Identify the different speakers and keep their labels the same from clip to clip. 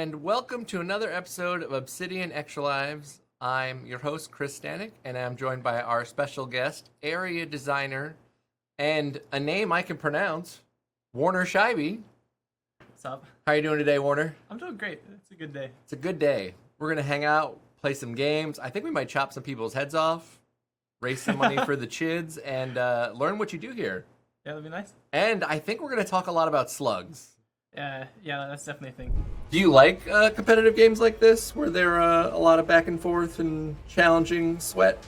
Speaker 1: and welcome to another episode of Obsidian Extra Lives. I'm your host, Chris Stanick, and I'm joined by our special guest, area designer, and a name I can pronounce, Warner Scheibe.
Speaker 2: What's up?
Speaker 1: How you doing today, Warner?
Speaker 2: I'm doing great. It's a good day.
Speaker 1: It's a good day. We're going to hang out, play some games. I think we might chop some people's heads off, raise some money for the chids, and learn what you do here.
Speaker 2: Yeah, that'd be nice.
Speaker 1: And I think we're going to talk a lot about slugs.
Speaker 2: Yeah, that's definitely a thing.
Speaker 1: Do you like competitive games like this, where there are a lot of back and forth and challenging sweat?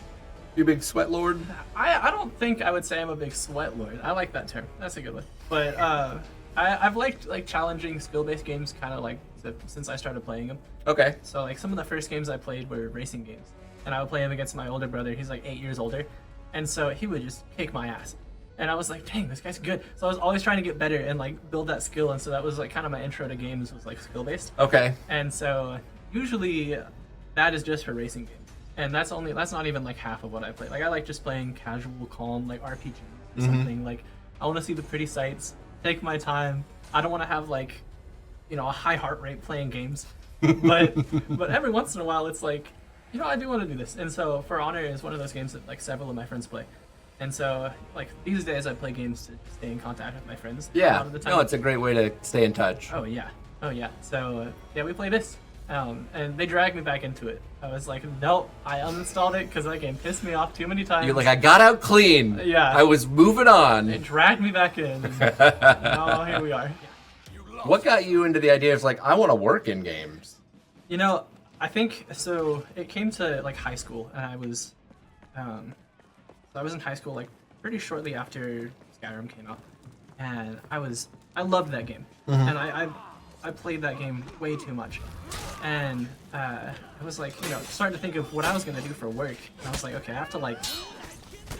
Speaker 1: You a big sweat lord?
Speaker 2: I don't think I would say I'm a big sweat lord. I like that term. That's a good one. But I've liked challenging skill-based games kind of since I started playing them.
Speaker 1: Okay.
Speaker 2: So some of the first games I played were racing games, and I would play them against my older brother. He's 8 years older, and so he would just kick my ass. And I was like, dang, this guy's good. So I was always trying to get better and build that skill. And so that was kind of my intro to games was skill based.
Speaker 1: Okay.
Speaker 2: And so usually that is just for racing games. And that's not even half of what I play. I like just playing casual, calm, RPGs or something. I want to see the pretty sights, take my time. I don't want to have a high heart rate playing games. But every once in a while it's I do want to do this. And so For Honor is one of those games that several of my friends play. And so, these days I play games to stay in contact with my friends.
Speaker 1: Yeah.
Speaker 2: A lot of the time.
Speaker 1: No, it's a great way to stay in touch.
Speaker 2: Oh, yeah. So, we play this. And they dragged me back into it. I was like, nope, I uninstalled it because that game pissed me off too many times.
Speaker 1: You're I got out clean.
Speaker 2: Yeah.
Speaker 1: I was moving on.
Speaker 2: They dragged me back in. And now here we are.
Speaker 1: What got you into the idea of, I want to work in games?
Speaker 2: I think, so it came to, high school, and I was in high school pretty shortly after Skyrim came out, and I loved that game, and I played that game way too much, and I was starting to think of what I was gonna do for work, and I was like, okay, I have to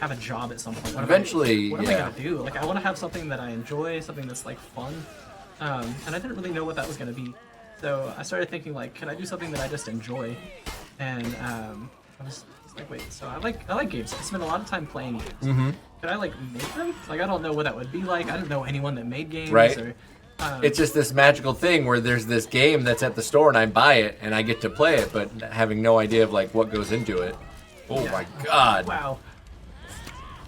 Speaker 2: have a job at some point. What am I gonna do? I want to have something that I enjoy, something that's fun, and I didn't really know what that was gonna be, so I started thinking can I do something that I just enjoy, and I was wait, so I like games. I spend a lot of time playing games.
Speaker 1: Mm-hmm.
Speaker 2: Could I make them? I don't know what that would be like. I didn't know anyone that made games.
Speaker 1: Right.
Speaker 2: Or,
Speaker 1: it's just this magical thing where there's this game that's at the store and I buy it and I get to play it, but having no idea of what goes into it. Oh my God.
Speaker 2: Wow.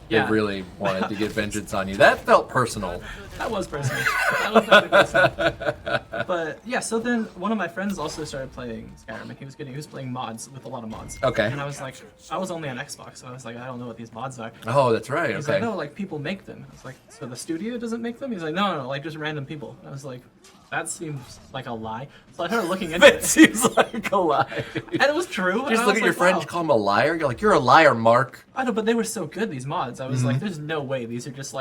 Speaker 1: They
Speaker 2: Yeah.
Speaker 1: really wanted to get vengeance on you. That felt personal.
Speaker 2: That was personal. That was definitely personal. But yeah, so then one of my friends also started playing Skyrim, and he was playing mods with a lot of mods.
Speaker 1: Okay.
Speaker 2: And I was I was only on Xbox, so I was I don't know what these mods are.
Speaker 1: Oh, that's right.
Speaker 2: He's
Speaker 1: Okay.
Speaker 2: no, people make them. I was so the studio doesn't make them? He's no, just random people. And I was that seems like a lie. So I started looking into
Speaker 1: That
Speaker 2: it.
Speaker 1: seems like a lie.
Speaker 2: And it was true.
Speaker 1: Just look at your friend,
Speaker 2: wow.
Speaker 1: call him a liar. You're a liar, Mark.
Speaker 2: I know, but they were so good, these mods. I was there's no way these are just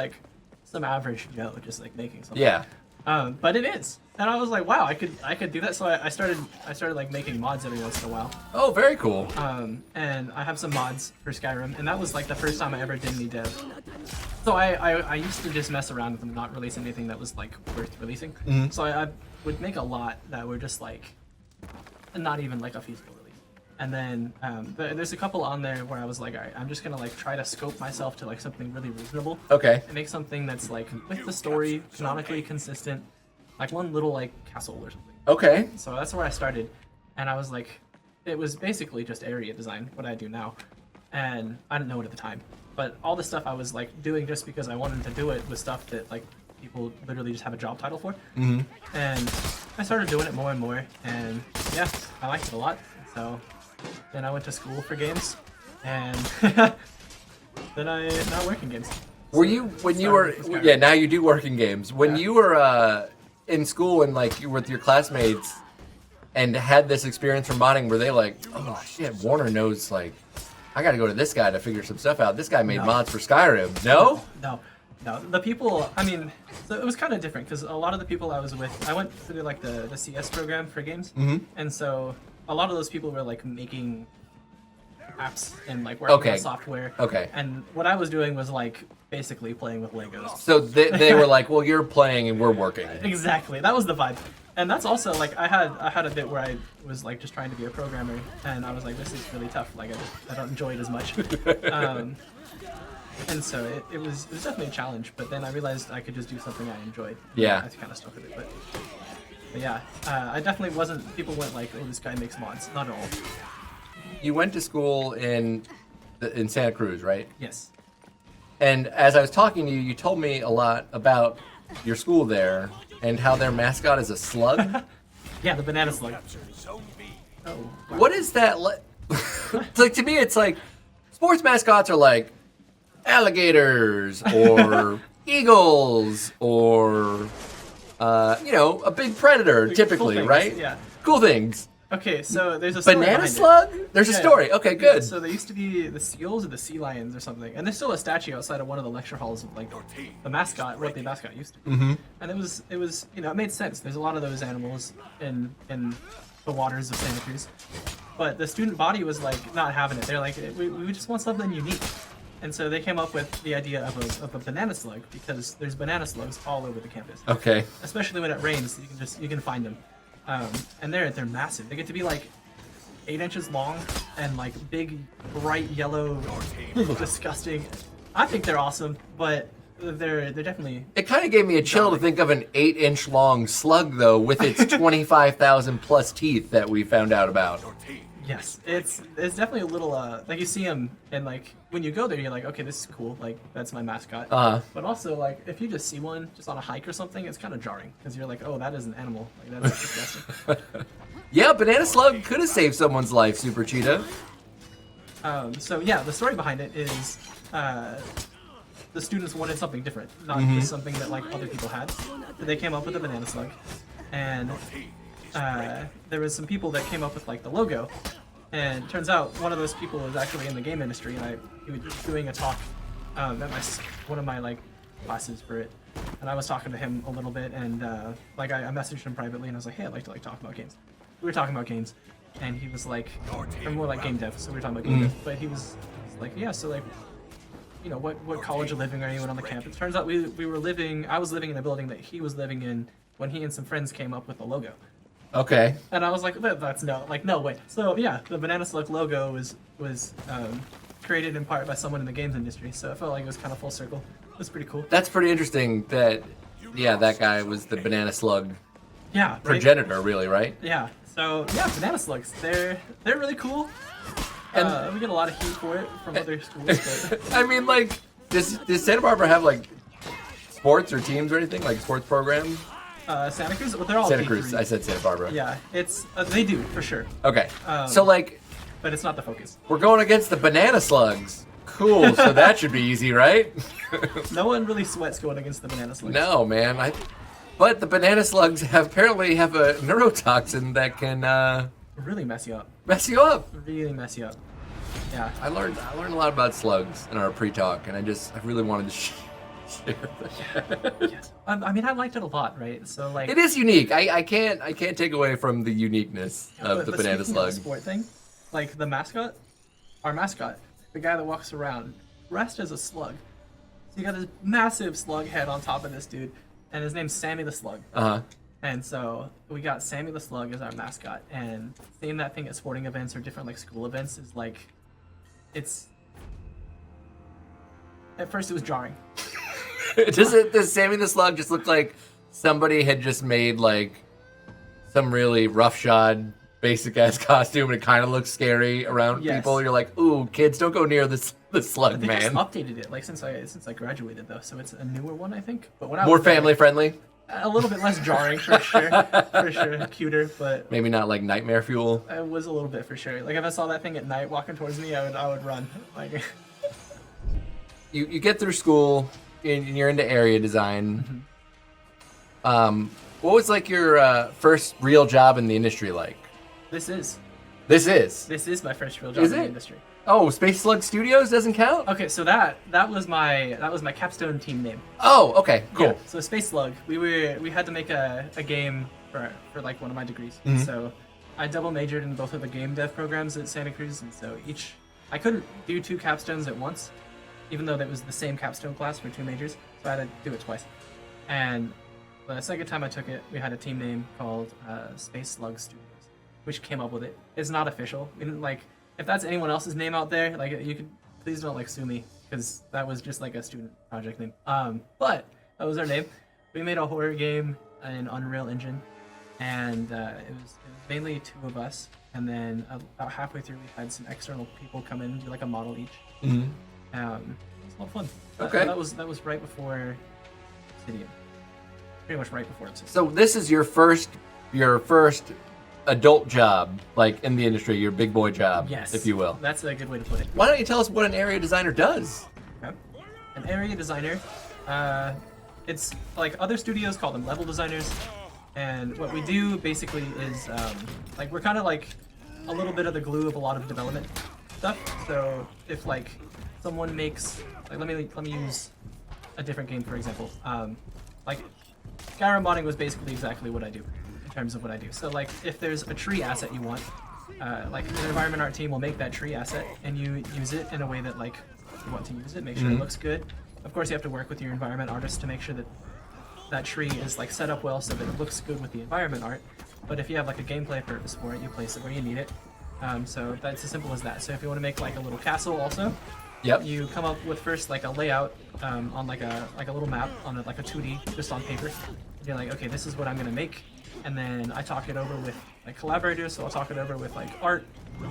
Speaker 2: some average Joe just making something.
Speaker 1: Yeah.
Speaker 2: But it is. And I was wow, I could do that. So I started making mods every once in a while.
Speaker 1: Oh, very cool.
Speaker 2: And I have some mods for Skyrim, and that was the first time I ever did any dev. So I used to just mess around with them and not release anything that was worth releasing. So I would make a lot that were just not even a feasible release. And then there's a couple on there where I was all right, I'm just gonna try to scope myself to something really reasonable.
Speaker 1: Okay.
Speaker 2: And make something that's with the story, canonically consistent, one little castle or something.
Speaker 1: Okay.
Speaker 2: So that's where I started, and I was it was basically just area design, what I do now, and I didn't know it at the time. But all the stuff I was doing just because I wanted to do it was stuff that people literally just have a job title for. And I started doing it more and more, and yeah, I liked it a lot. So then I went to school for games, and then I now work in games.
Speaker 1: Were you when you were now you do work in games. When you were in school and you were with your classmates and had this experience from modding, were they oh shit, Warner knows I got to go to this guy to figure some stuff out. This guy made mods for Skyrim. No?
Speaker 2: No. The people, so it was kind of different because a lot of the people I was with, I went through the CS program for games, and so a lot of those people were making apps and working on software.
Speaker 1: Okay.
Speaker 2: And what I was doing was basically playing with Legos.
Speaker 1: So they were well, you're playing and we're working.
Speaker 2: Exactly. That was the vibe. And that's also I had a bit where I was just trying to be a programmer, and I was this is really tough. I don't enjoy it as much. And so it was definitely a challenge. But then I realized I could just do something I enjoyed.
Speaker 1: Yeah.
Speaker 2: I kind of stuck with it. But But yeah, I definitely wasn't. People went like, "Oh, this guy makes mods." Not at all.
Speaker 1: You went to school in Santa Cruz, right?
Speaker 2: Yes.
Speaker 1: And as I was talking to you, you told me a lot about your school there and how their mascot is a slug.
Speaker 2: Yeah, the banana slug. Oh. Wow.
Speaker 1: What is that? It's like, to me, it's like sports mascots are like alligators or eagles or a big predator,
Speaker 2: Cool
Speaker 1: typically,
Speaker 2: things,
Speaker 1: right?
Speaker 2: Yeah.
Speaker 1: Cool things.
Speaker 2: Okay, so there's a story
Speaker 1: Banana
Speaker 2: behind
Speaker 1: slug?
Speaker 2: It.
Speaker 1: There's a
Speaker 2: Yeah,
Speaker 1: story.
Speaker 2: yeah.
Speaker 1: Okay,
Speaker 2: Yeah,
Speaker 1: good.
Speaker 2: so there used to be the seals or the sea lions or something, and there's still a statue outside of one of the lecture halls of like the mascot, what the mascot used to be.
Speaker 1: Mm-hmm.
Speaker 2: And it was it made sense. There's a lot of those animals in the waters of Santa Cruz, but the student body was like not having it. They're like, we just want something unique. And so they came up with the idea of a banana slug because there's banana slugs all over the campus.
Speaker 1: Okay.
Speaker 2: Especially when it rains, you can find them, and they're massive. They get to be like 8 inches long and like big, bright yellow, disgusting. I think they're awesome, but they're definitely.
Speaker 1: It kind of gave me a chill to think of an 8-inch long slug, though, with its 25,000 plus teeth that we found out about.
Speaker 2: Yes, it's definitely a little like you see them and like when you go there you're like, okay, this is cool, like that's my mascot. But also like if you just see one just on a hike or something, it's kind of jarring because you're like, oh, that is an animal, like that's disgusting.
Speaker 1: Yeah, banana slug could have saved someone's life, Super Cheetah.
Speaker 2: So yeah, the story behind it is the students wanted something different, not just something that like other people had. So they came up with a banana slug, and there was some people that came up with like the logo, and it turns out one of those people was actually in the game industry, and he was doing a talk at one of my like classes for it, and I was talking to him a little bit, and I messaged him privately, and I was like, hey, I'd like to like talk about games. We were talking about games, and he was like, or more like game dev, so we were talking about game dev, but he was like, yeah, so like, what college of living are you in on the campus? Turns out I was living in a building that he was living in when he and some friends came up with the logo.
Speaker 1: Okay.
Speaker 2: And I was like, that's no way. So yeah, the Banana Slug logo was created in part by someone in the games industry, so I felt like it was kind of full circle. It was pretty cool.
Speaker 1: That's pretty interesting that guy was the banana slug
Speaker 2: Yeah. Right?
Speaker 1: progenitor, really, right?
Speaker 2: Yeah. So yeah, banana slugs. They're really cool. And we get a lot of heat for it from other schools. But
Speaker 1: I mean, like, does Santa Barbara have like sports or teams or anything, like sports programs?
Speaker 2: Santa Cruz, well, they're all
Speaker 1: Santa
Speaker 2: D3.
Speaker 1: Cruz. I said Santa Barbara.
Speaker 2: Yeah, it's they do for sure,
Speaker 1: Okay. So like,
Speaker 2: but it's not the focus.
Speaker 1: we're going against the banana slugs. Cool. So that should be easy, right?
Speaker 2: No one really sweats going against the banana slugs.
Speaker 1: No, man. But the banana slugs apparently have a neurotoxin that can
Speaker 2: Really mess you up.
Speaker 1: mess you up.
Speaker 2: Really mess you up. Yeah.
Speaker 1: I learned a lot about slugs in our pre-talk, and I really wanted to share that.
Speaker 2: Yes. I mean, I liked it a lot, right? So like.
Speaker 1: It is unique. I can't take away from the uniqueness of the banana
Speaker 2: speaking
Speaker 1: slug.
Speaker 2: of the sport thing, like the mascot, our mascot, the guy that walks around, dressed as a slug. So you got this massive slug head on top of this dude, and his name's Sammy the Slug. And so we got Sammy the Slug as our mascot, and seeing that thing at sporting events or different like school events is like, it's. At first, it was jarring.
Speaker 1: Does Sammy the Slug just look like somebody had just made like some really roughshod, basic ass costume, and it kind of looks scary around
Speaker 2: Yes.
Speaker 1: people? You're like, ooh, kids, don't go near the slug,
Speaker 2: They just
Speaker 1: man.
Speaker 2: updated it like since I graduated though, so it's a newer one I think. But when I
Speaker 1: More
Speaker 2: was there,
Speaker 1: family friendly.
Speaker 2: a little bit less jarring for sure, cuter, but
Speaker 1: Maybe not like nightmare fuel.
Speaker 2: it was a little bit for sure. Like if I saw that thing at night walking towards me, I would run. Like
Speaker 1: You get through school and you're into area design. What was like your first real job in the industry like?
Speaker 2: this is my first real job
Speaker 1: Is
Speaker 2: in the
Speaker 1: it?
Speaker 2: industry.
Speaker 1: Oh, Space Slug Studios doesn't count?
Speaker 2: Okay, so that was my capstone team name.
Speaker 1: Oh, okay, cool.
Speaker 2: Yeah, so Space Slug, we had to make a game for like one of my degrees. So I double majored in both of the game dev programs at Santa Cruz, and so I couldn't do 2 capstones at once, even though that was the same capstone class for 2 majors, so I had to do it twice. And the second time I took it, we had a team name called Space Slug Studios, which came up with it. It's not official. We didn't like. If that's anyone else's name out there, like you could please don't like sue me because that was just like a student project name. But that was our name. We made a horror game in Unreal Engine, and it was mainly two of us. And then about halfway through, we had some external people come in and do like a model each.
Speaker 1: Mm-hmm.
Speaker 2: It was a lot of fun.
Speaker 1: Okay.
Speaker 2: That was right before Obsidian. Pretty much right before Obsidian.
Speaker 1: So this is your first adult job, like in the industry, your big boy job,
Speaker 2: Yes,
Speaker 1: if you will.
Speaker 2: That's a good way to put it.
Speaker 1: Why don't you tell us what an area designer does?
Speaker 2: Okay. An area designer, it's like other studios call them level designers, and what we do basically is like we're kind of like a little bit of the glue of a lot of development stuff. So if like someone makes like let me use a different game for example. Like Skyrim modding was basically exactly what I do in terms of what I do. So like if there's a tree asset you want, like the environment art team will make that tree asset and you use it in a way that like you want to use it, make sure it looks good. Of course you have to work with your environment artist to make sure that that tree is like set up well so that it looks good with the environment art. But if you have like a gameplay purpose for it, you place it where you need it. So that's as simple as that. So if you want to make like a little castle also,
Speaker 1: Yep.
Speaker 2: you come up with first like a layout on like a little map on like a 2D just on paper. And you're like, okay, this is what I'm gonna make, and then I talk it over with like collaborators. So I'll talk it over with like art,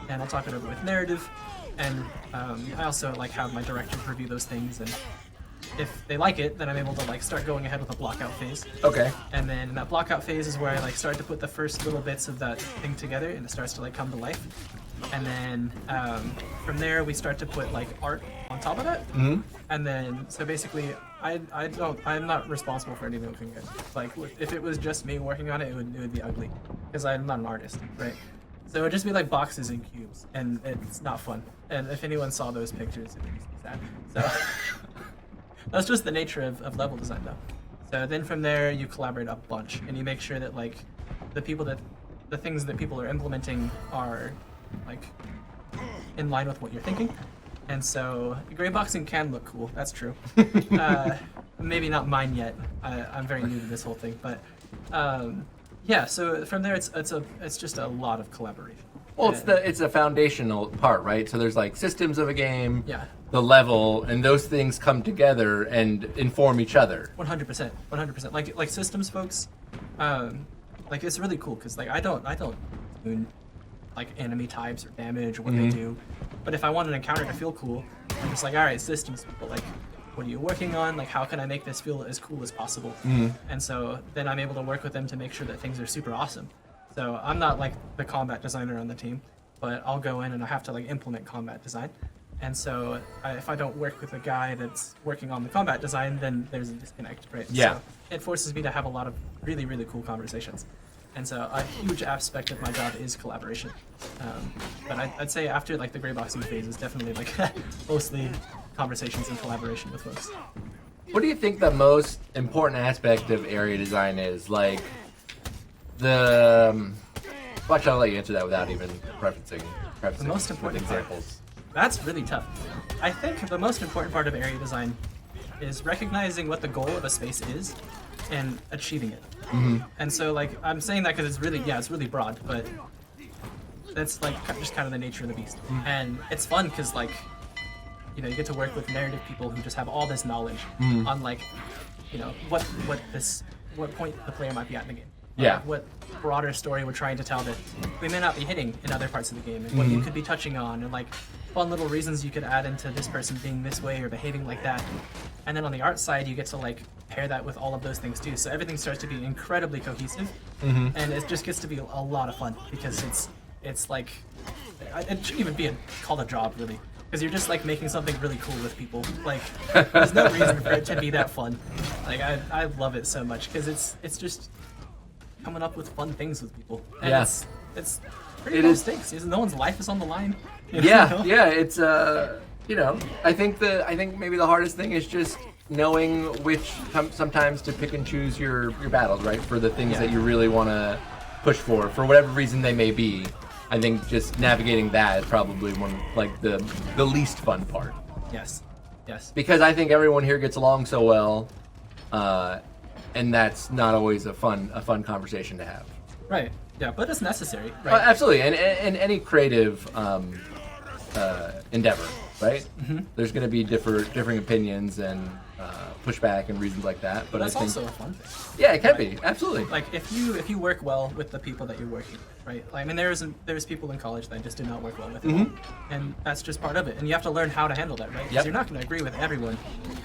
Speaker 2: and I'll talk it over with narrative, and I also like have my directors review those things, and if they like it, then I'm able to like start going ahead with a blockout phase.
Speaker 1: Okay.
Speaker 2: And then in that blockout phase is where I like start to put the first little bits of that thing together, and it starts to like come to life. And then from there we start to put like art on top of that.
Speaker 1: Mm-hmm.
Speaker 2: And then so basically I'm not responsible for anything looking good. Like if it was just me working on it, it would be ugly because I'm not an artist, right? So it would just be like boxes and cubes, and it's not fun. And if anyone saw those pictures, it would be sad. So that's just the nature of level design, though. So then from there you collaborate a bunch, and you make sure that like the things that people are implementing are like in line with what you're thinking. And so gray boxing can look cool, that's true. Maybe not mine yet. I'm very new to this whole thing, but yeah. So from there, it's just a lot of collaboration.
Speaker 1: Well, it's a foundational part, right? So there's like systems of a game,
Speaker 2: Yeah.
Speaker 1: the level, and those things come together and inform each other.
Speaker 2: 100%. 100%. Like systems folks, like it's really cool because like I don't do like enemy types or damage or what they do, but if I want an encounter to feel cool, I'm just like, all right, systems people, like what are you working on? Like how can I make this feel as cool as possible? And so then I'm able to work with them to make sure that things are super awesome. So I'm not like the combat designer on the team, but I'll go in and I have to like implement combat design. And so if I don't work with a guy that's working on the combat design, then there's a disconnect, right?
Speaker 1: Yeah.
Speaker 2: So it forces me to have a lot of really, really cool conversations. And so a huge aspect of my job is collaboration. But I'd say after like the gray boxing phase is definitely like mostly conversations and collaboration with folks.
Speaker 1: What do you think the most important aspect of area design is? Like the watch, I'll let you answer that without even prefacing
Speaker 2: The most important part.
Speaker 1: examples.
Speaker 2: That's really tough. I think the most important part of area design is recognizing what the goal of a space is and achieving it. And so like I'm saying that because it's really broad, but that's like just kind of the nature of the beast. And it's fun because like you get to work with narrative people who just have all this knowledge on like what point the player might be at in the game.
Speaker 1: Yeah.
Speaker 2: Like, what broader story we're trying to tell that we may not be hitting in other parts of the game, and what you could be touching on, and like fun little reasons you could add into this person being this way or behaving like that. And then on the art side, you get to like pair that with all of those things too. So everything starts to be incredibly cohesive, and it just gets to be a lot of fun because it's like it shouldn't even be called a job really, because you're just like making something really cool with people. Like there's no reason for it to be that fun. Like I love it so much because it's just coming up with fun things with people. And
Speaker 1: Yeah.
Speaker 2: it's pretty low stakes. No one's life is on the line.
Speaker 1: Yeah, it's I think maybe the hardest thing is just knowing which sometimes to pick and choose your battles, right? For the things that you really want to push for whatever reason they may be. I think just navigating that is probably one like the least fun part.
Speaker 2: Yes.
Speaker 1: Because I think everyone here gets along so well, and that's not always a fun conversation to have.
Speaker 2: Right. Yeah, but it's necessary. Right.
Speaker 1: Absolutely, and any creative endeavor, right? There's going to be differing opinions, and pushback and reasons like that. But
Speaker 2: that's
Speaker 1: I think,
Speaker 2: also a fun thing.
Speaker 1: yeah, it can be absolutely.
Speaker 2: Like if you work well with the people that you're working with, right? Like, I mean, there's people in college that just do not work well with it, and that's just part of it. And you have to learn how to handle that, right? Because
Speaker 1: Yep.
Speaker 2: you're not going to agree with everyone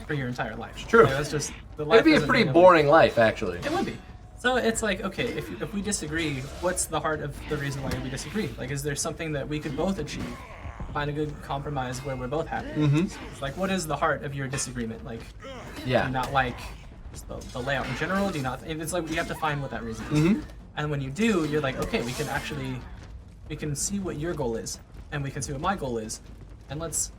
Speaker 2: for your entire life.
Speaker 1: It's true.
Speaker 2: Like, that's just the life.
Speaker 1: It'd be a
Speaker 2: isn't
Speaker 1: pretty
Speaker 2: being able-
Speaker 1: boring life, actually.
Speaker 2: It would be. So it's like, okay, if we disagree, what's the heart of the reason why we disagree? Like, is there something that we could both achieve? Find a good compromise where we're both happy. It's like, what is the heart of your disagreement? Like, do
Speaker 1: Yeah.
Speaker 2: you not like just the layout in general? Do you not? It's like we have to find what that reason is. And when you do, you're like, okay, we can see what your goal is, and we can see what my goal is, and let's.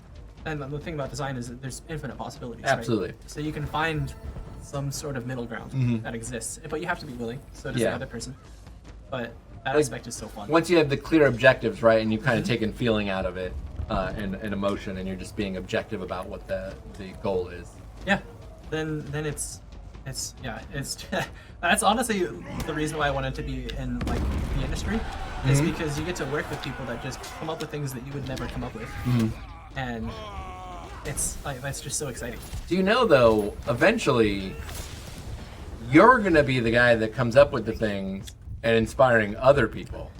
Speaker 2: And the thing about design is that there's infinite possibilities.
Speaker 1: Absolutely.
Speaker 2: Right? So you can find some sort of middle ground that exists, but you have to be willing. So does the other person. But that aspect is so fun.
Speaker 1: Once you have the clear objectives, right, and you've kind of taken feeling out of it and emotion, and you're just being objective about what the goal is.
Speaker 2: Yeah, then it's that's honestly the reason why I wanted to be in like the industry is because you get to work with people that just come up with things that you would never come up with, and it's like that's just so exciting.
Speaker 1: Do you know, though, eventually you're going to be the guy that comes up with the things and inspiring other people.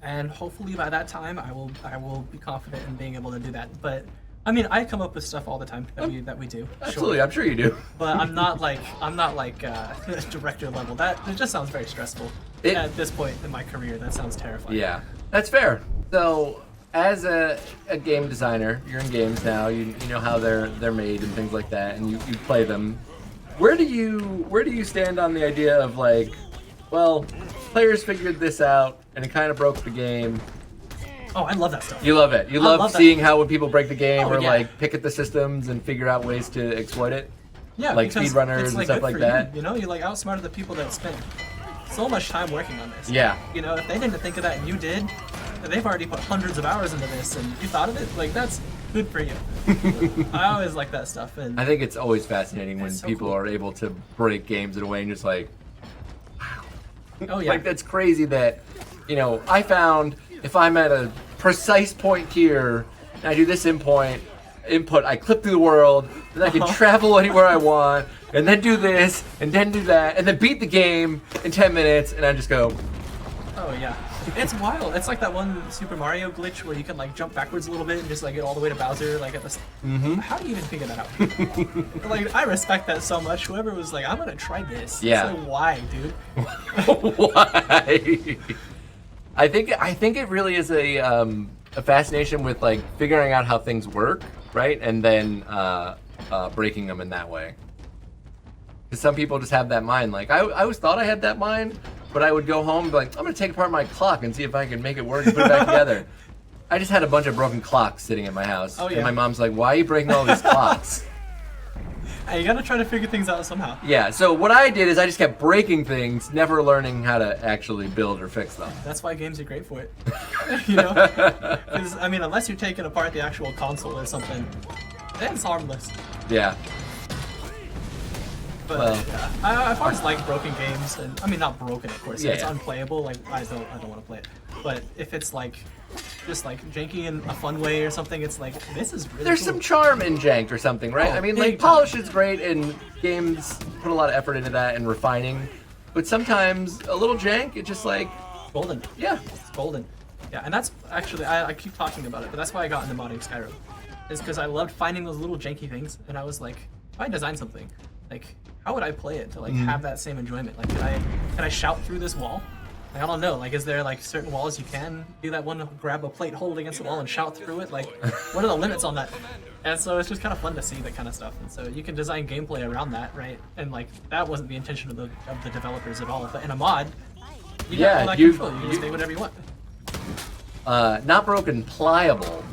Speaker 2: And hopefully by that time I will be confident in being able to do that. But I mean, I come up with stuff all the time that we do.
Speaker 1: Absolutely,
Speaker 2: Sure.
Speaker 1: I'm sure you do.
Speaker 2: But I'm not like director level. That it just sounds very stressful. At this point in my career, that sounds terrifying.
Speaker 1: Yeah, that's fair. So, as a game designer, you're in games now. You know how they're made and things like that, and you play them. Where do you stand on the idea of like, well, players figured this out and it kind of broke the game.
Speaker 2: Oh, I love that stuff.
Speaker 1: You love it. You love
Speaker 2: that.
Speaker 1: seeing how when people break the game or
Speaker 2: yeah.
Speaker 1: like pick at the systems and figure out ways to exploit it.
Speaker 2: Yeah,
Speaker 1: like
Speaker 2: because
Speaker 1: speedrunners
Speaker 2: it's,
Speaker 1: and
Speaker 2: like,
Speaker 1: stuff
Speaker 2: good
Speaker 1: like
Speaker 2: for
Speaker 1: that.
Speaker 2: You know, you like outsmarted the people that spent so much time working on this.
Speaker 1: Yeah.
Speaker 2: You know, if they didn't think of that and you did, they've already put hundreds of hours into this and you thought of it. Like that's good for you. I always like that stuff. And
Speaker 1: I think it's always fascinating when
Speaker 2: so
Speaker 1: people
Speaker 2: cool.
Speaker 1: are able to break games in a way and just like,
Speaker 2: oh yeah,
Speaker 1: like that's crazy that, you know, I found if I'm at a precise point here and I do this input, I clip through the world, then I can travel anywhere I want, and then do this, and then do that, and then beat the game in 10 minutes, and I just go,
Speaker 2: oh yeah. It's wild. It's like that one Super Mario glitch where you can like jump backwards a little bit and just like get all the way to Bowser like at the. How do you even figure that out? Like I respect that so much. Whoever was like, I'm gonna try this.
Speaker 1: Yeah.
Speaker 2: It's like, why, dude?
Speaker 1: why? I think it really is a fascination with like figuring out how things work, right, and then breaking them in that way. Because some people just have that mind. Like I always thought I had that mind, but I would go home and be like, I'm gonna take apart my clock and see if I can make it work and put it back together. I just had a bunch of broken clocks sitting at my house,
Speaker 2: Oh, yeah.
Speaker 1: and my mom's like, "Why are you breaking all these clocks?"
Speaker 2: Hey, you gotta try to figure things out somehow.
Speaker 1: Yeah. So what I did is I just kept breaking things, never learning how to actually build or fix them.
Speaker 2: That's why games are great for it. You know? Because, I mean, unless you're taking apart the actual console or something, then it's harmless.
Speaker 1: Yeah.
Speaker 2: But,
Speaker 1: Well.
Speaker 2: yeah. I've always liked broken games. And I mean, not broken, of course. If it's
Speaker 1: Yeah.
Speaker 2: unplayable, like, I don't want to play it. But if it's, like, just, like, janky in a fun way or something, it's like, this is really
Speaker 1: There's
Speaker 2: cool.
Speaker 1: some charm in jank or something, right?
Speaker 2: Oh,
Speaker 1: I mean,
Speaker 2: big
Speaker 1: like,
Speaker 2: time.
Speaker 1: polish is great, and games put a lot of effort into that and refining. But sometimes a little jank, it's just like,
Speaker 2: Golden.
Speaker 1: yeah.
Speaker 2: It's golden. Yeah, and that's actually, I keep talking about it, but that's why I got into modding Skyrim. Is because I loved finding those little janky things, and I was like, if I design something, like, how would I play it to, like, have that same enjoyment? Like, can I shout through this wall? Like, I don't know, like, is there, like, certain walls you can do that one, grab a plate, hold it against the wall, and shout through it? Like, what are the limits on that? And so it's just kind of fun to see that kind of stuff. And so you can design gameplay around that, right? And, like, that wasn't the intention of the developers at all. But in a mod, you got all that control. You can just make whatever you want.
Speaker 1: Not broken, pliable.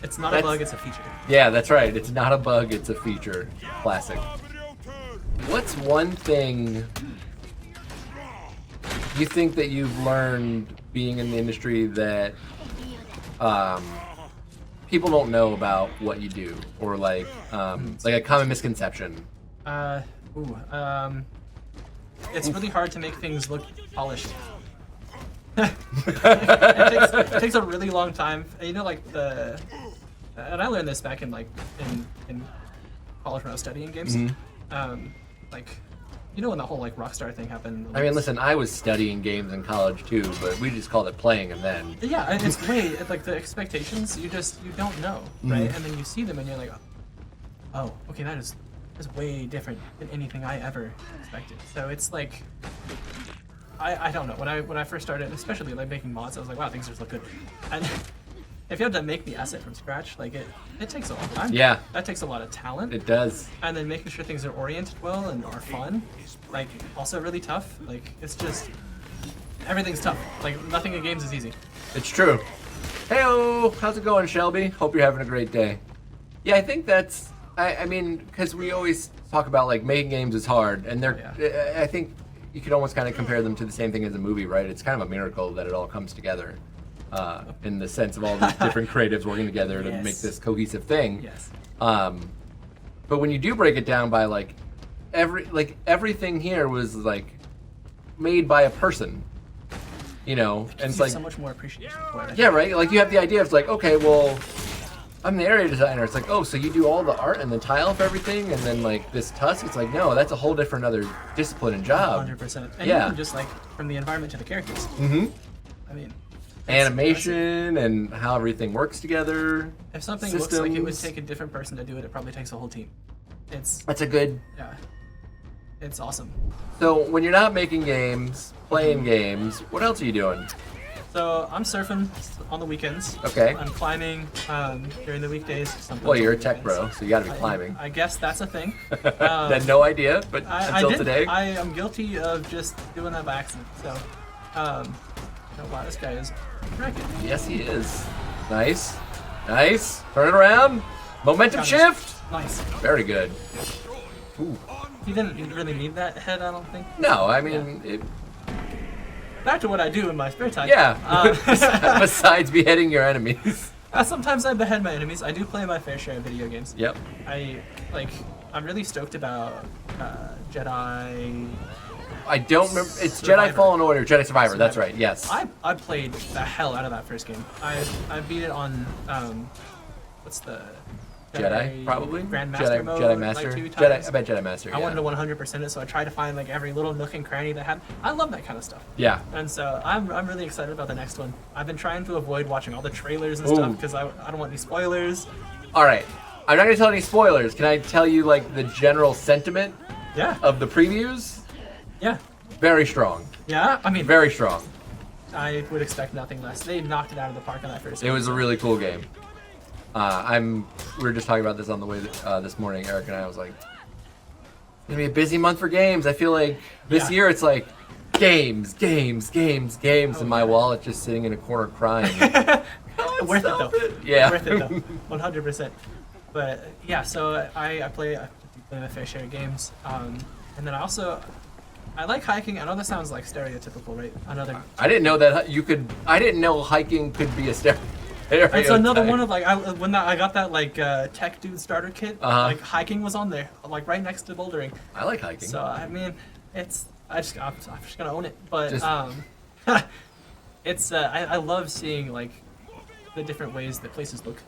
Speaker 2: It's not a bug, it's a feature.
Speaker 1: Yeah, that's right. It's not a bug, it's a feature. Classic. What's one thing you think that you've learned being in the industry that people don't know about what you do, or like a common misconception?
Speaker 2: It's really hard to make things look polished. it takes a really long time. You know, like and I learned this back in in college when I was studying games. like, you know, when the whole like Rockstar thing happened.
Speaker 1: I mean, listen, I was studying games in college too, but we just called it playing and then.
Speaker 2: Yeah, and it's way like the expectations. You don't know, right? And then you see them and you're like, oh, okay, that is way different than anything I ever expected. So it's like, I don't know. When I first started, especially like making mods, I was like, wow, things just look good. And if you have to make the asset from scratch, like it takes a long time.
Speaker 1: Yeah.
Speaker 2: That takes a lot of talent.
Speaker 1: It does.
Speaker 2: And then making sure things are oriented well and are fun, like also really tough. Like it's just everything's tough. Like nothing in games is easy.
Speaker 1: It's true. Heyo, how's it going, Shelby? Hope you're having a great day. Yeah, I think that's. I mean, because we always talk about like making games is hard, and they're. I think you could almost kind of compare them to the same thing as a movie, right? It's kind of a miracle that it all comes together, in the sense of all these different creatives working together to make this cohesive thing.
Speaker 2: Yes.
Speaker 1: But when you do break it down by like everything here was like made by a person, you know, and it's like
Speaker 2: so much more appreciation for it.
Speaker 1: Yeah, right. Like you have the idea of like, okay, well, I'm the area designer. It's like, oh, so you do all the art and the tile for everything, and then like this tusk. It's like, no, that's a whole different other discipline and job.
Speaker 2: 100%. And
Speaker 1: yeah,
Speaker 2: even just like from the environment to the characters.
Speaker 1: Mm-hmm.
Speaker 2: I mean,
Speaker 1: animation and how everything works together.
Speaker 2: If something looks like it would take a different person to do it, it probably takes a whole team.
Speaker 1: That's a good.
Speaker 2: Yeah. It's awesome.
Speaker 1: So when you're not making games, playing games, what else are you doing?
Speaker 2: So I'm surfing on the weekends.
Speaker 1: Okay.
Speaker 2: I'm climbing during the weekdays.
Speaker 1: Well, you're a tech bro, so you got to be climbing.
Speaker 2: I guess that's a thing.
Speaker 1: Had no idea, but until today.
Speaker 2: I am guilty of just doing that by accident. So, wow, this guy is wrecking.
Speaker 1: Yes, he is. Nice. Nice. Turn it around. Momentum shift.
Speaker 2: Nice.
Speaker 1: Very good. Ooh.
Speaker 2: He didn't really need that head, I don't think.
Speaker 1: No, I mean...
Speaker 2: Back to what I do in my spare time.
Speaker 1: Yeah. Besides beheading your enemies.
Speaker 2: Sometimes I behead my enemies. I do play my fair share of video games.
Speaker 1: Yep.
Speaker 2: I'm really stoked about Jedi.
Speaker 1: I don't remember. It's Jedi Fallen Order, Jedi Survivor. That's right. Yes.
Speaker 2: I played the hell out of that first game. I beat it on what's the
Speaker 1: Jedi probably
Speaker 2: Grandmaster mode.
Speaker 1: Jedi Master.
Speaker 2: Like
Speaker 1: Jedi. I bet Jedi Master. Yeah.
Speaker 2: I wanted to 100% it, so I tried to find like every little nook and cranny that had. I love that kind of stuff.
Speaker 1: Yeah.
Speaker 2: And so I'm really excited about the next one. I've been trying to avoid watching all the trailers and stuff because I don't want any spoilers.
Speaker 1: All right. I'm not gonna tell any spoilers. Can I tell you like the general sentiment?
Speaker 2: Yeah.
Speaker 1: Of the previews?
Speaker 2: Yeah.
Speaker 1: Very strong.
Speaker 2: Yeah. I mean.
Speaker 1: Very strong.
Speaker 2: I would expect nothing less. They knocked it out of the park on that first game.
Speaker 1: It was a really cool game. We were just talking about this on the way this morning. Eric and I was like, it's gonna be a busy month for games. I feel like this year it's like games, and my wallet just sitting in a corner crying.
Speaker 2: Worth it though.
Speaker 1: Yeah.
Speaker 2: Worth it though. 100%. But yeah, so I play my fair share of games, and then I like hiking. I know that sounds like stereotypical, right?
Speaker 1: I didn't know that you could. I didn't know hiking could be a stereotype.
Speaker 2: It's another one of like I got that like tech dude starter kit. Like hiking was on there, like right next to bouldering.
Speaker 1: I like hiking.
Speaker 2: So I mean, I'm just gonna own it. But I love seeing like the different ways that places look,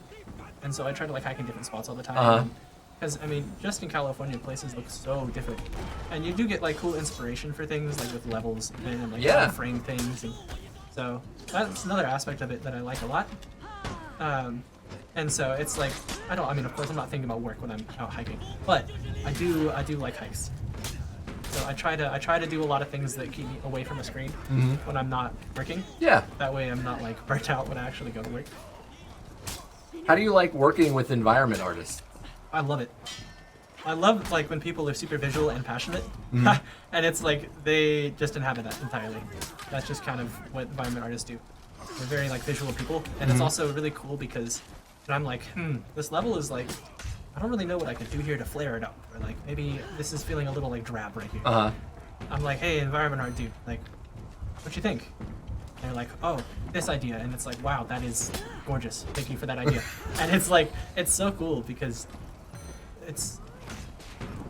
Speaker 2: and so I try to like hike in different spots all the time. Because I mean, just in California, places look so different, and you do get like cool inspiration for things like with levels and like frame things, and so that's another aspect of it that I like a lot. And so it's like I mean, of course, I'm not thinking about work when I'm out hiking, but I do like hikes. So I try to do a lot of things that keep me away from a screen when I'm not working.
Speaker 1: Yeah.
Speaker 2: That way I'm not like burnt out when I actually go to work.
Speaker 1: How do you like working with environment artists?
Speaker 2: I love it. I love like when people are super visual and passionate, and it's like they just inhabit that entirely. That's just kind of what environment artists do. They're very like visual people, and it's also really cool because I'm like, this level is like, I don't really know what I could do here to flare it up, or like maybe this is feeling a little like drab right here. I'm like, hey, environment art dude, like, what you think? And they're like, oh, this idea, and it's like, wow, that is gorgeous. Thank you for that idea. And it's like, it's so cool because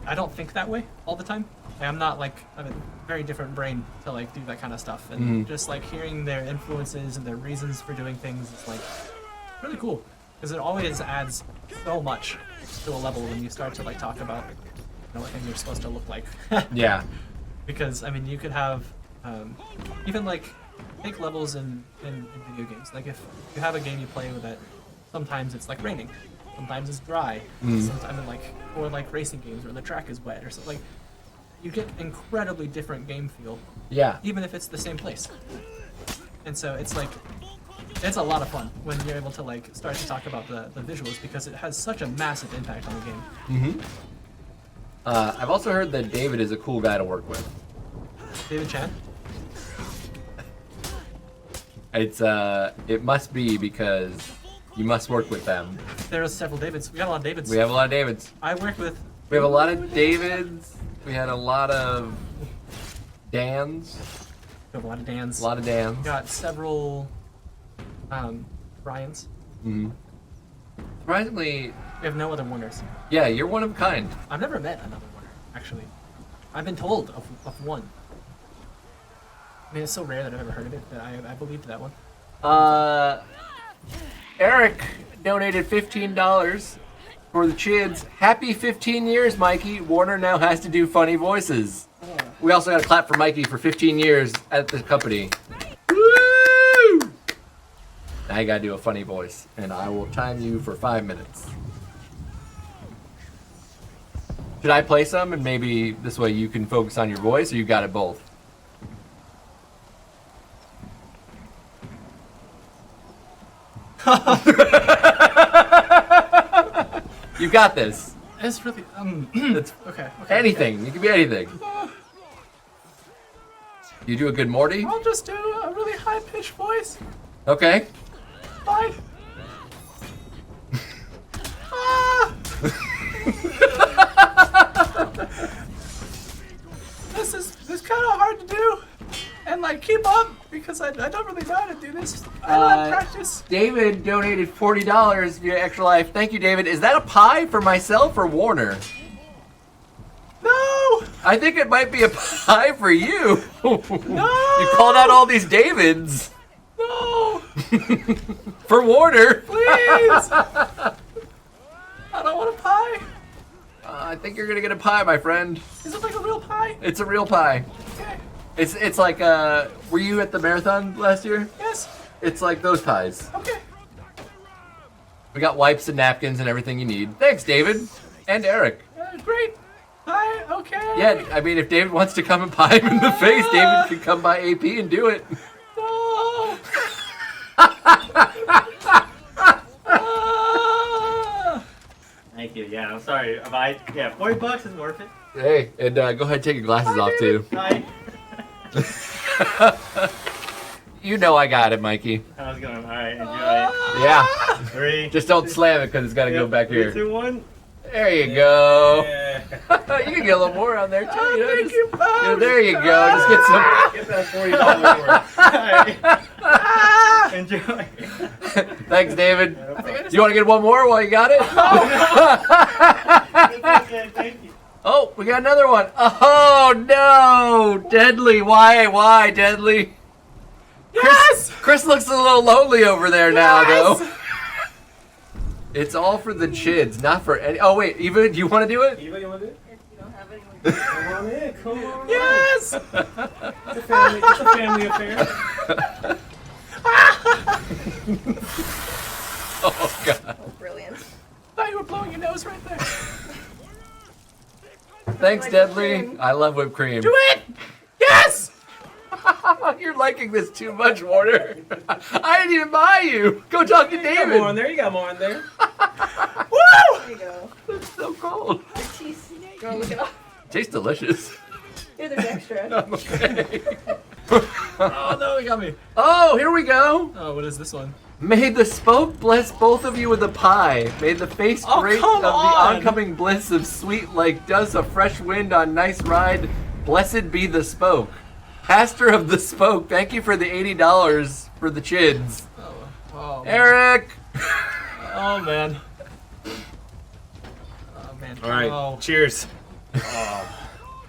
Speaker 2: I don't think that way all the time. I'm not like, I have a very different brain to like do that kind of stuff, and just like hearing their influences and their reasons for doing things is like really cool because it always adds so much to a level when you start to like talk about what things are supposed to look like.
Speaker 1: Yeah.
Speaker 2: Because I mean, you could have even like make levels in video games. Like if you have a game you play with it, sometimes it's like raining, sometimes it's dry, sometimes or like racing games where the track is wet or something. Like you get incredibly different game feel.
Speaker 1: Yeah.
Speaker 2: Even if it's the same place. And so it's like it's a lot of fun when you're able to like start to talk about the visuals because it has such a massive impact on the game.
Speaker 1: Mm-hmm. I've also heard that David is a cool guy to work with.
Speaker 2: David Chan?
Speaker 1: It must be because you must work with them.
Speaker 2: There are several Davids. We got a lot of Davids.
Speaker 1: We have a lot of Davids.
Speaker 2: I work with...
Speaker 1: We have a lot of Davids. We had a lot of Dans.
Speaker 2: We have a lot of Dans.
Speaker 1: A lot of Dans.
Speaker 2: We got several Ryans.
Speaker 1: Mm-hmm. Surprisingly...
Speaker 2: We have no other Warners.
Speaker 1: Yeah, you're one of a kind.
Speaker 2: I've never met another Warner, actually. I've been told of one. I mean, it's so rare that I've ever heard of it that I believed that one.
Speaker 1: Eric donated $15 for the Chids. Happy 15 years, Mikey. Warner now has to do funny voices. We also got to clap for Mikey for 15 years at the company. Woo! Now you got to do a funny voice, and I will time you for 5 minutes. Should I play some, and maybe this way you can focus on your voice, or you got it both? You got this.
Speaker 2: It's really
Speaker 1: It's
Speaker 2: okay.
Speaker 1: anything. You can be anything. You do a good Morty?
Speaker 2: I'll just do a really high-pitched voice.
Speaker 1: Okay.
Speaker 2: Bye. This is kind of hard to do and like keep up because I don't really know how to do this. I don't have practice.
Speaker 1: David donated $40 via Extra Life. Thank you, David. Is that a pie for myself or Warner?
Speaker 2: No.
Speaker 1: I think it might be a pie for you.
Speaker 2: No.
Speaker 1: You called out all these Davids.
Speaker 2: No.
Speaker 1: For Warner.
Speaker 2: Please. I don't want a pie.
Speaker 1: I think you're gonna get a pie, my friend.
Speaker 2: Is it like a real pie?
Speaker 1: It's a real pie.
Speaker 2: Okay.
Speaker 1: It's like were you at the marathon last year?
Speaker 2: Yes.
Speaker 1: It's like those pies.
Speaker 2: Okay.
Speaker 1: We got wipes and napkins and everything you need. Thanks, David. And Eric.
Speaker 2: Great. Hi. Okay.
Speaker 1: Yeah, I mean, if David wants to come and pie him in the face, David can come by AP and do it.
Speaker 2: No.
Speaker 3: Thank you. Yeah, I'm sorry. $40 is worth it.
Speaker 1: Hey, and go ahead and take your glasses off, too.
Speaker 3: Bye.
Speaker 1: You know I got it, Mikey.
Speaker 3: How's it going? All right, enjoy it.
Speaker 1: Yeah.
Speaker 3: 3.
Speaker 1: Just don't slam it because it's got to go back
Speaker 3: 3,
Speaker 1: here.
Speaker 3: 2, 1.
Speaker 1: There you go.
Speaker 3: Yeah.
Speaker 1: You can get a little more on there, too.
Speaker 2: Oh,
Speaker 1: You know,
Speaker 2: thank
Speaker 1: just,
Speaker 2: you, Bob.
Speaker 1: you know, there you go. Just get some.
Speaker 3: Get that $40 worth. All right. Enjoy.
Speaker 1: Thanks, David. You want to get one more while you got it?
Speaker 3: Okay, thank you.
Speaker 1: Oh, we got another one. Oh, no. Deadly. Why, Deadly?
Speaker 2: Yes.
Speaker 1: Chris looks a little lonely over there now, though. It's all for the Chids, not for any. Oh, wait. Eva, do you want to do it?
Speaker 3: Eva, you want to do it?
Speaker 4: If you don't have anyone.
Speaker 3: Come on in. Come on.
Speaker 2: Yes.
Speaker 3: It's a family affair.
Speaker 1: Oh, God.
Speaker 4: Oh, brilliant.
Speaker 2: I thought you were blowing your nose right there.
Speaker 1: Thanks,
Speaker 4: Like
Speaker 1: Deadly.
Speaker 4: whipped cream.
Speaker 1: I love whipped cream.
Speaker 2: Do it. Yes.
Speaker 1: You're liking this too much, Warner. I didn't even buy you. Go talk to
Speaker 3: You got more
Speaker 1: David.
Speaker 3: in there. You got more in there.
Speaker 2: Woo.
Speaker 4: There you go.
Speaker 1: It's so cold.
Speaker 4: Your cheese. You want to look it up?
Speaker 1: Tastes delicious.
Speaker 4: Here, there's extra.
Speaker 1: Okay.
Speaker 2: Oh no, he got me.
Speaker 1: Oh, here we go.
Speaker 2: Oh, what is this one?
Speaker 1: May the spoke bless both of you with a pie. May the face
Speaker 2: Oh,
Speaker 1: great
Speaker 2: come
Speaker 1: of the
Speaker 2: on.
Speaker 1: oncoming bliss of sweet like does a fresh wind on nice ride. Blessed be the spoke. Pastor of the spoke, thank you for the $80 for the Chids.
Speaker 2: Oh.
Speaker 1: Eric!
Speaker 2: Oh man. Oh man.
Speaker 3: All right.
Speaker 2: Oh.
Speaker 3: Cheers. Oh,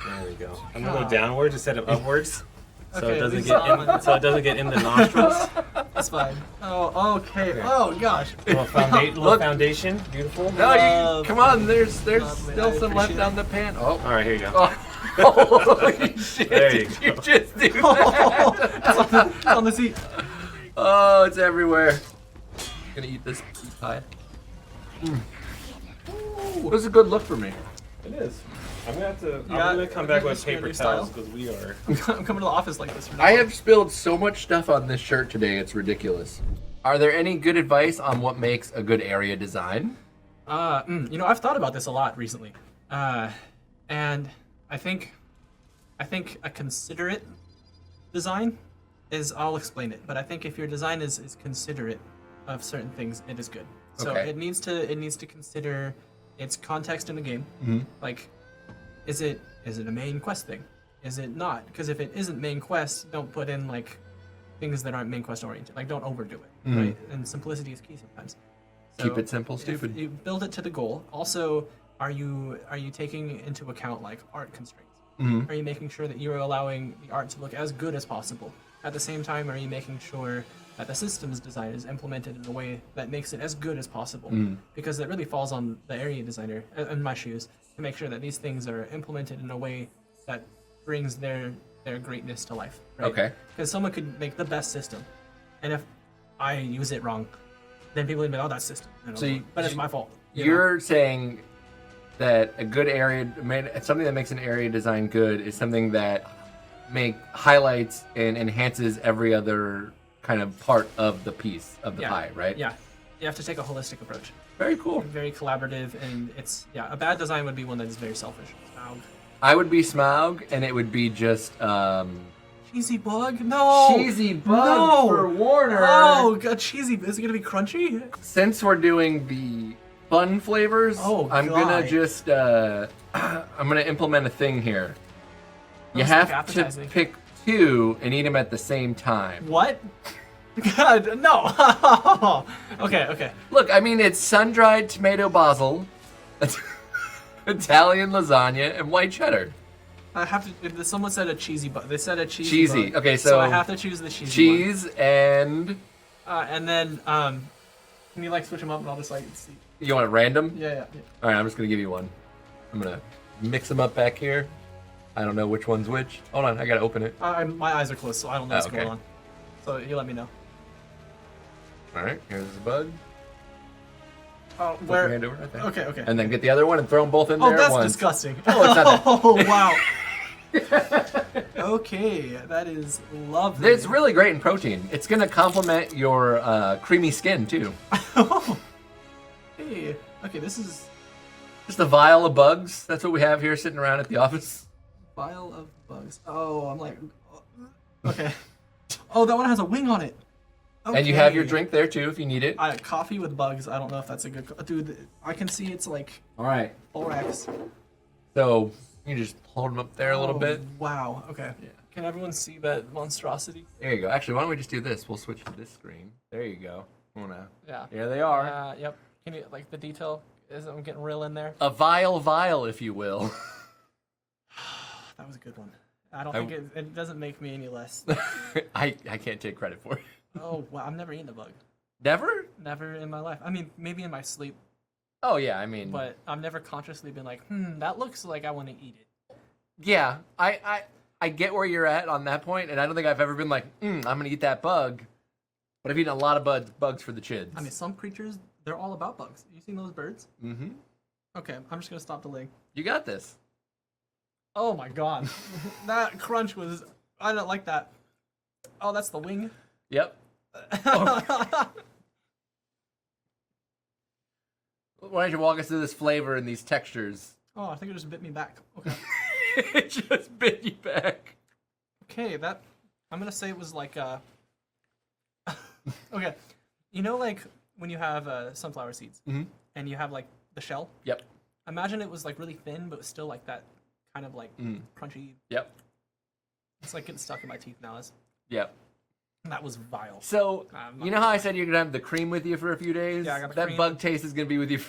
Speaker 3: there we go. I'm gonna go downwards instead of upwards, so
Speaker 2: Okay,
Speaker 3: it doesn't
Speaker 2: these
Speaker 3: get
Speaker 2: are-
Speaker 3: in, so it doesn't get in the nostrils.
Speaker 2: That's fine. Oh, okay. Oh gosh.
Speaker 3: Little foundation. Beautiful.
Speaker 1: No, come on. There's
Speaker 2: Lovely,
Speaker 1: still
Speaker 2: I
Speaker 1: some left
Speaker 2: appreciate
Speaker 1: on the pan. Oh.
Speaker 3: All right, here you go.
Speaker 1: Oh. Holy shit!
Speaker 3: There you
Speaker 1: Did
Speaker 3: go.
Speaker 1: you just do that?
Speaker 2: It's on the seat.
Speaker 1: Oh, it's everywhere. Gonna eat this meat pie. This is a good look for me.
Speaker 3: It is. I'm gonna have to.
Speaker 2: Yeah,
Speaker 3: I'm gonna come back with
Speaker 2: just your
Speaker 3: paper
Speaker 2: new
Speaker 3: towels
Speaker 2: style?
Speaker 3: because we are.
Speaker 2: I'm coming to the office like this.
Speaker 1: I have spilled so much stuff on this shirt today, it's ridiculous. Are there any good advice on what makes a good area design?
Speaker 2: I've thought about this a lot recently, and I think a considerate design is. I'll explain it, but I think if your design is considerate of certain things, it is good. So
Speaker 1: Okay.
Speaker 2: it needs to consider its context in the game. Like, is it a main quest thing? Is it not? Because if it isn't main quest, don't put in like things that aren't main quest oriented. Like, don't overdo it, right? And simplicity is key sometimes.
Speaker 1: Keep
Speaker 2: So
Speaker 1: it simple, stupid.
Speaker 2: You build it to the goal. Also, are you taking into account like art constraints? Are you making sure that you're allowing the art to look as good as possible? At the same time, are you making sure that the systems design is implemented in a way that makes it as good as possible? Because it really falls on the area designer, in my shoes, to make sure that these things are implemented in a way that brings their greatness to life. Right?
Speaker 1: Okay.
Speaker 2: Because someone could make the best system, and if I use it wrong, then people would be, oh, that's system. But it's my fault.
Speaker 1: You're saying that a good area, something that makes an area design good is something that highlights and enhances every other kind of part of the piece of the pie, right?
Speaker 2: Yeah. You have to take a holistic approach.
Speaker 1: Very cool.
Speaker 2: Very collaborative, and it's a bad design would be one that is very selfish.
Speaker 1: I would be Smaug, and it would be just
Speaker 2: Cheesy bug? No.
Speaker 1: cheesy bug
Speaker 2: No.
Speaker 1: for Warner.
Speaker 2: Oh, God, cheesy. Is it gonna be crunchy?
Speaker 1: Since we're doing the fun flavors, I'm gonna
Speaker 2: God.
Speaker 1: just I'm gonna implement a thing here. You
Speaker 2: Sounds
Speaker 1: have
Speaker 2: like appetizing.
Speaker 1: to pick two and eat them at the same time.
Speaker 2: What? God, no. Okay.
Speaker 1: Look, I mean, it's sun-dried tomato basil, Italian lasagna, and white cheddar.
Speaker 2: I have to. If someone said a cheesy bug, they said a
Speaker 1: Cheesy.
Speaker 2: bug.
Speaker 1: Okay, so
Speaker 2: I have to choose the cheesy
Speaker 1: cheese and
Speaker 2: one. And then can you like switch them up and I'll just like see.
Speaker 1: you want it random?
Speaker 2: Yeah.
Speaker 1: All right, I'm just gonna give you one. I'm gonna mix them up back here. I don't know which one's which. Hold on, I gotta open it.
Speaker 2: My eyes are closed, so I don't know what's
Speaker 1: okay.
Speaker 2: going on. So you let me know.
Speaker 1: All right, here's the bug.
Speaker 2: Oh,
Speaker 1: Put
Speaker 2: where?
Speaker 1: your hand over right there.
Speaker 2: Okay.
Speaker 1: And then get the other one and throw them both in
Speaker 2: Oh,
Speaker 1: there
Speaker 2: that's
Speaker 1: at once.
Speaker 2: disgusting.
Speaker 1: Oh, it's not that.
Speaker 2: Oh, wow. Okay, that is lovely.
Speaker 1: It's really great in protein. It's gonna complement your creamy skin too.
Speaker 2: Hey, okay, this is
Speaker 1: Just a vial of bugs. That's what we have here sitting around at the office.
Speaker 2: vial of bugs. Oh, I'm like, okay. Oh, that one has a wing on it. Okay.
Speaker 1: And you have your drink there too if you need it.
Speaker 2: Coffee with bugs. I don't know if that's a good. Dude, I can see it's like
Speaker 1: All right.
Speaker 2: 4x.
Speaker 1: So you just hold them up there a little
Speaker 2: Oh,
Speaker 1: bit.
Speaker 2: Wow. Okay.
Speaker 1: Yeah.
Speaker 2: Can everyone see that monstrosity?
Speaker 1: There you go. Actually, why don't we just do this? We'll switch to this screen. There you go. Oh no.
Speaker 2: Yeah.
Speaker 1: Here they are.
Speaker 2: Yep. Can you like the detail? I'm getting real in there.
Speaker 1: A vial, if you will.
Speaker 2: That was a good one. I don't think it doesn't make me any less.
Speaker 1: I can't take credit for it.
Speaker 2: Oh, wow. I've never eaten a bug.
Speaker 1: Never?
Speaker 2: Never in my life. I mean, maybe in my sleep,
Speaker 1: Oh yeah, I mean.
Speaker 2: but I've never consciously been like, that looks like I want to eat it.
Speaker 1: Yeah, I get where you're at on that point, and I don't think I've ever been like, I'm gonna eat that bug. But I've eaten a lot of bugs for the chids.
Speaker 2: I mean, some creatures, they're all about bugs. You seen those birds?
Speaker 1: Mm-hmm.
Speaker 2: Okay, I'm just going to stop delaying.
Speaker 1: You got this.
Speaker 2: Oh my god. That crunch was... I don't like that. Oh, that's the wing.
Speaker 1: Yep. Why don't you walk us through this flavor and these textures?
Speaker 2: Oh, I think it just bit me back. Okay.
Speaker 1: It just bit you back.
Speaker 2: Okay, that... I'm going to say it was like okay. You know, like, when you have sunflower seeds, and you have, like, the shell?
Speaker 1: Yep.
Speaker 2: Imagine it was, like, really thin, but still, like, that kind of, like, crunchy...
Speaker 1: Yep.
Speaker 2: It's, like, getting stuck in my teeth now.
Speaker 1: Yep.
Speaker 2: That was vile.
Speaker 1: So, you know how I said you're going to have the cream with you for a few days?
Speaker 2: Yeah, I got the
Speaker 1: that
Speaker 2: cream.
Speaker 1: bug taste is going to be with you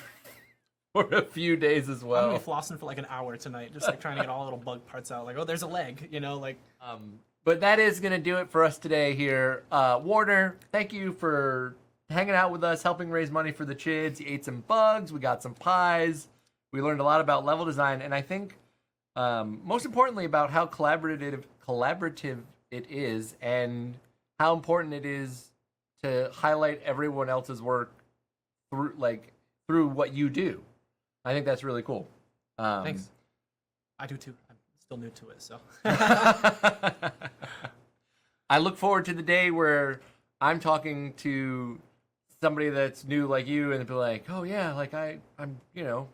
Speaker 1: for a few days as
Speaker 2: I'm
Speaker 1: well.
Speaker 2: gonna be flossing for like an hour tonight, just like trying to get all the little bug parts out. Like, oh, there's a leg, you know, like.
Speaker 1: But that is going to do it for us today here. Warner, thank you for hanging out with us, helping raise money for the Chids. You ate some bugs. We got some pies. We learned a lot about level design. And I think, most importantly, about how collaborative it is and how important it is to highlight everyone else's work through what you do. I think that's really cool.
Speaker 2: Thanks. I do too. I'm still new to it, so.
Speaker 1: I look forward to the day where I'm talking to somebody that's new like you and be like, oh yeah, like I'm kind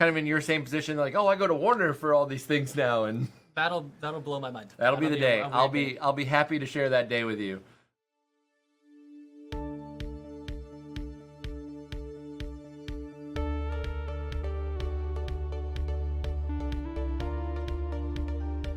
Speaker 1: of in your same position, like, oh, I go to Warner for all these things now, and
Speaker 2: That'll blow my mind.
Speaker 1: that'll be the day.
Speaker 2: a
Speaker 1: I'll
Speaker 2: weird day.
Speaker 1: be happy to share that day with you.